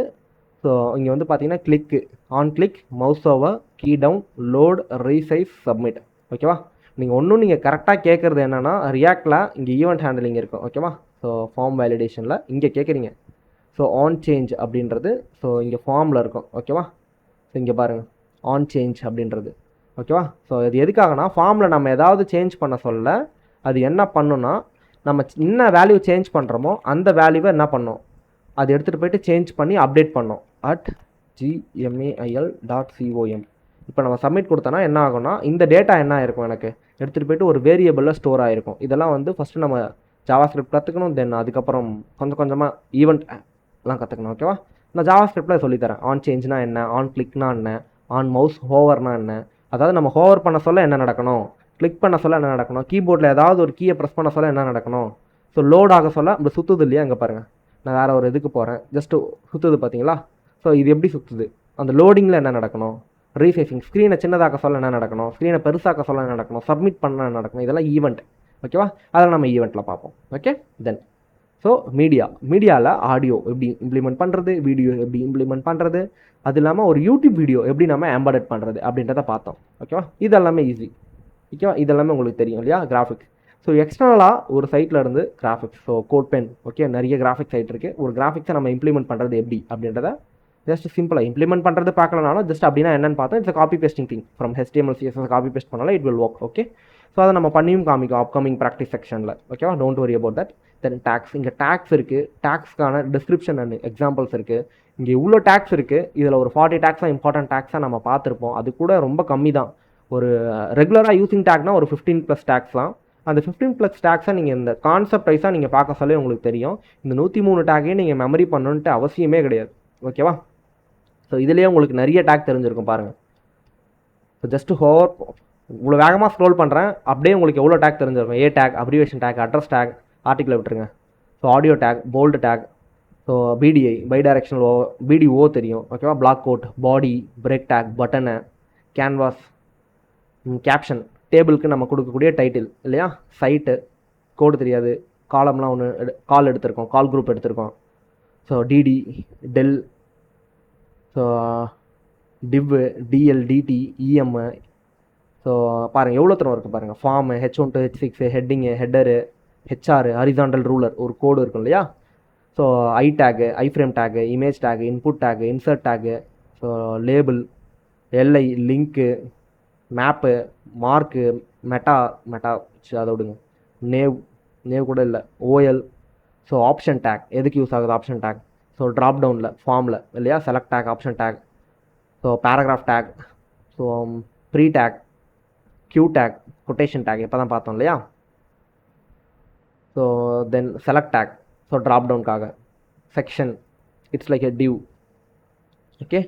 ஸோ இங்கே வந்து பார்த்தீங்கன்னா click, on click, mouse over, key down, load, resize, submit. ஓகேவா? நீங்கள் கரெக்டாக கேட்குறது என்னென்னா ரியாக்டில் இங்கே ஈவெண்ட் ஹேண்டிலிங் இருக்கும். ஓகேவா? ஸோ ஃபார்ம் வேலிடேஷனில் இங்கே கேட்குறீங்க. ஸோ ஆன் சேஞ்ச் அப்படின்றது ஸோ இங்கே ஃபார்மில் இருக்கும். ஓகேவா? ஸோ இங்கே பாருங்கள் ஆன் சேஞ்ச் அப்படின்றது. ஓகேவா? ஸோ இது எதுக்காகனா ஃபார்மில் நம்ம ஏதாவது சேஞ்ச் பண்ண சொல்ல அது என்ன பண்ணுன்னா நம்ம என்ன வேல்யூ சேஞ்ச் பண்ணுறோமோ அந்த வேல்யூவை என்ன பண்ணோம், அது எடுத்துகிட்டு போயிட்டு சேஞ்ச் பண்ணி அப்டேட் பண்ணோம் @gmail.com. இப்போ நம்ம சப்மிட் கொடுத்தோன்னா என்ன ஆகும்னா இந்த டேட்டா என்ன ஆயிருக்கும், எனக்கு எடுத்துகிட்டு போயிட்டு ஒரு வேரியபிளில் ஸ்டோர் ஆகிருக்கும். இதெல்லாம் வந்து ஃபஸ்ட்டு நம்ம ஜாவா ஸ்கிரிப்ட் கற்றுக்கணும். தென் அதுக்கப்புறம் கொஞ்சமாக ஈவெண்ட்லாம் கற்றுக்கணும். ஓகேவா? நான் ஜாவா ஸ்கிரிப்டில் சொல்லித்தரேன். ஆன் சேஞ்ச்னா என்ன, ஆன் கிளிக்னா என்ன, ஆன் மவுஸ் ஹோவர்னா என்ன. அதாவது நம்ம ஹோவர் பண்ண சொல்ல என்ன நடக்கணும், கிளிக் பண்ண சொல்ல என்ன நடக்கணும், கீபோர்டில் ஏதாவது ஒரு கீயை ப்ரெஸ் பண்ண சொல்ல என்ன நடக்கணும். ஸோ லோட் ஆக சொல்ல இப்படி சுற்றுது இல்லையா, அங்கே பாருங்கள் நான் வேறு ஒரு இதுக்கு போகிறேன், ஜஸ்ட்டு சுற்றுது பார்த்தீங்களா. ஸோ இது எப்படி சுற்றுது, அந்த லோடிங்கில் என்ன நடக்கணும், ரீசைசிங், ஸ்க்ரீனை சின்னதாக்க சொல்ல என்ன நடக்கணும், ஸ்க்ரீனை பெருசாக்க சொல்ல என்ன நடக்கணும், சப்மிட் பண்ண என்ன நடக்கணும். இதெல்லாம் ஈவெண்ட். ஓகேவா? அதெல்லாம் நம்ம ஈவெண்ட்டில் பார்ப்போம். ஓகே? தென் ஸோ மீடியாவில் ஆடியோ எப்படி இம்ப்ளிமெண்ட் பண்ணுறது, வீடியோ எப்படி இம்ப்ளிமெண்ட் பண்ணுறது, அது இல்லாமல் ஒரு யூடியூப் வீடியோ எப்படி நம்ம எம்பெடட் பண்ணுறது அப்படின்றத பார்த்தோம். ஓகேவா? இதெல்லாமே ஈஸி. ஓகேவா? இதெல்லாமே உங்களுக்கு தெரியும் இல்லையா, கிராஃபிக்ஸ். ஸோ எக்ஸ்டர்னலாக ஒரு சைட்டில் இருந்து graphics, so code pen, okay, நிறைய கிராஃபிக்ஸ் சைட் இருக்குது. ஒரு கிராஃபிக்ஸை நம்ம இம்ப்ளிமெண்ட் பண்ணுறது எப்படி அப்படின்றத ஜஸ்ட் சிம்பிளாக இம்ப்ளிமெண்ட் பண்ணுறது பார்க்கலனாலும் ஜஸ்ட் அப்படின்னா என்னென்னு பார்த்தா it's copy pasting thing from HTML CSS copy paste பண்ணாலும் it will work. Okay? So அதை நம்ம பண்ணியும் காமிக்கும் அப்கமிங் ப்ராக்டிஸ் செக்ஷனில். ஓகேவா? Don't worry about that. Then tags, இங்கே டேக்ஸ் இருக்குது, டேக்ஸ்க்கான டிஸ்கிரிப்ஷன் அண்ட் எக்ஸாம்பிள்ஸ் இருக்குது. இங்கே இவ்வளோ டேக்ஸ் இருக்குது. இதில் ஒரு 40 டேக்ஸ் தான் இம்பார்ட்டன்ட் டேக்ஸாக நம்ம பார்த்துருப்போம். அது கூட ரொம்ப கம்மி தான். ஒரு ரெகுலராக யூஸிங் டேக்னா ஒரு 15+ டேக்ஸ் தான். அந்த 15+ டேக்ஸை நீங்கள் இந்த கான்செப்ட் வைஸாக நீங்கள் பார்க்க சொல்ல உங்களுக்கு தெரியும். இந்த 103 டேக்கையும் நீங்கள் மெமரி பண்ணணுன்ட்டு அவசியமே கிடையாது. ஓகேவா? ஸோ இதுலேயே உங்களுக்கு நிறைய டேக் தெரிஞ்சிருக்கும் பாருங்கள். ஸோ ஜஸ்ட்டு இவ்வளோ வேகமாக ஸ்க்ரோல் பண்ணுறேன், அப்படியே உங்களுக்கு எவ்வளோ டேக் தெரிஞ்சிருக்கும். A tag, abbreviation tag, address tag, article விட்டுருங்க. So audio tag, bold tag, so BDI bidirectional BDO தெரியும். ஓகேவா? Blockquote, body, break tag, button, canvas, caption, டேபிளுக்கு நம்ம கொடுக்கக்கூடிய டைட்டில் இல்லையா, சைட்டு, கோடு தெரியாது, காலம்லாம் ஒன்று கால் எடுத்திருக்கோம், கால் குரூப் எடுத்திருக்கோம். So DD, del, so div, DL, DT, EM. So பாருங்கள் எவ்வளோ தூரம் இருக்குது பாருங்கள். Form, H1 to H6, heading, header, HR, horizontal ruler, ஒரு கோடு இருக்கும் இல்லையா. So I tag, iframe tag, image tag, input tag, insert tag, so label, LI, link, map, mark, meta அதை விடுங்க, நேவ் கூட இல்லை, OL. ஸோ ஆப்ஷன் டேக், எதுக்கு use ஆகுது ஆப்ஷன் டேக். ஸோ ட்ராப் டவுனில் ஃபார்மில் இல்லையா, select tag, option tag. So paragraph tag, so pre tag, Q tag, quotation tag இப்போ தான் பார்த்தோம் இல்லையா. So then select tag, so drop டவுனுக்காக. Section, it's like a div. Okay?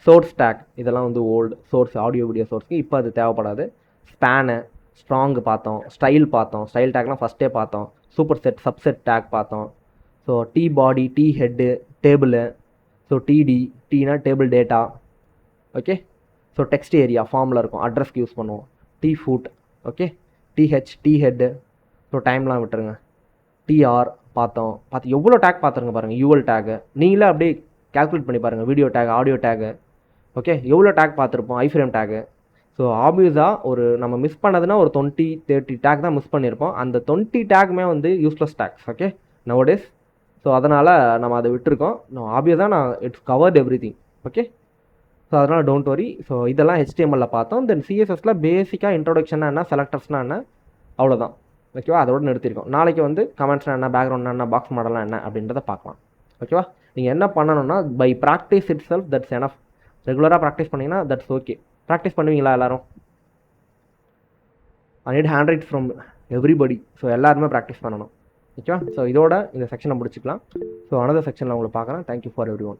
Source tag, இதெல்லாம் வந்து ஓல்டு சோர்ஸ், ஆடியோ வீடியோ சோர்ஸ்க்கு இப்போ அது தேவைப்படாது. ஸ்பேனு, ஸ்ட்ராங்கு பார்த்தோம், ஸ்டைல் பார்த்தோம், ஸ்டைல் டேக்லாம் ஃபஸ்ட்டே பார்த்தோம். சூப்பர் செட், சப்செட் டேக் பார்த்தோம். So T body, T head, table. So TD, Tனா table data. Okay? So text area ஃபார்மில் இருக்கும், அட்ரஸ்க்கு யூஸ் பண்ணுவோம். T food, okay, TH, T head. So டைம்லாம் விட்டுருங்க. TR பார்த்து எவ்வளோ டேக் பார்த்துருங்க பாருங்கள். UL டேகு நீங்களே அப்படியே கேல்குலேட் பண்ணி பாருங்கள். Video take, audio tag, okay, எவ்வளோ டேக் பார்த்துருப்போம். ஐ ஃப்ரேம் டேகு. ஸோ ஆப்வியஸாக ஒரு நம்ம மிஸ் பண்ணதுன்னா ஒரு 20-30 டேக் தான் மிஸ் பண்ணியிருப்போம். அந்த 20 டேக்குமே வந்து useless tags. Okay? Nowadays. So அதனால் நம்ம அதை விட்டுருக்கோம். ஆப்வியஸாக it's covered everything. Okay? So அதனால் டோன்ட் வரி. ஸோ இதெல்லாம் HTML பார்த்தோம். தென் CSSல பேசிக்காக இன்ட்ரோடக்ஷன்னா என்ன, செலக்டர்ஸ்னா என்ன, அவ்வளோதான். ஓகேவா? அதோடு நிறுத்திருக்கோம். நாளைக்கு வந்து கமெண்ட்ஸ்னா என்ன, பேக்ரவுண்ட்னா என்ன, பாக்ஸ் மாடல்லாம் என்ன அப்படின்றத பார்க்கலாம். ஓகேவா? நீங்கள் என்ன பண்ணணும்னா by practice itself that's enough. ரெகுலராக ப்ராக்டிஸ் பண்ணிங்கன்னா தட்ஸ் ஓகே. ப்ராக்டிஸ் பண்ணுவீங்களா எல்லாரும்? I need hand write from everybody. So எல்லாருமே ப்ராக்டிஸ் பண்ணணும். ஓகேவா? ஸோ இதோட இந்த செக்ஷனை முடிச்சுக்கலாம். ஸோ அனதர் செக்ஷனில் உங்களை பார்க்குறேன். Thank you for every one.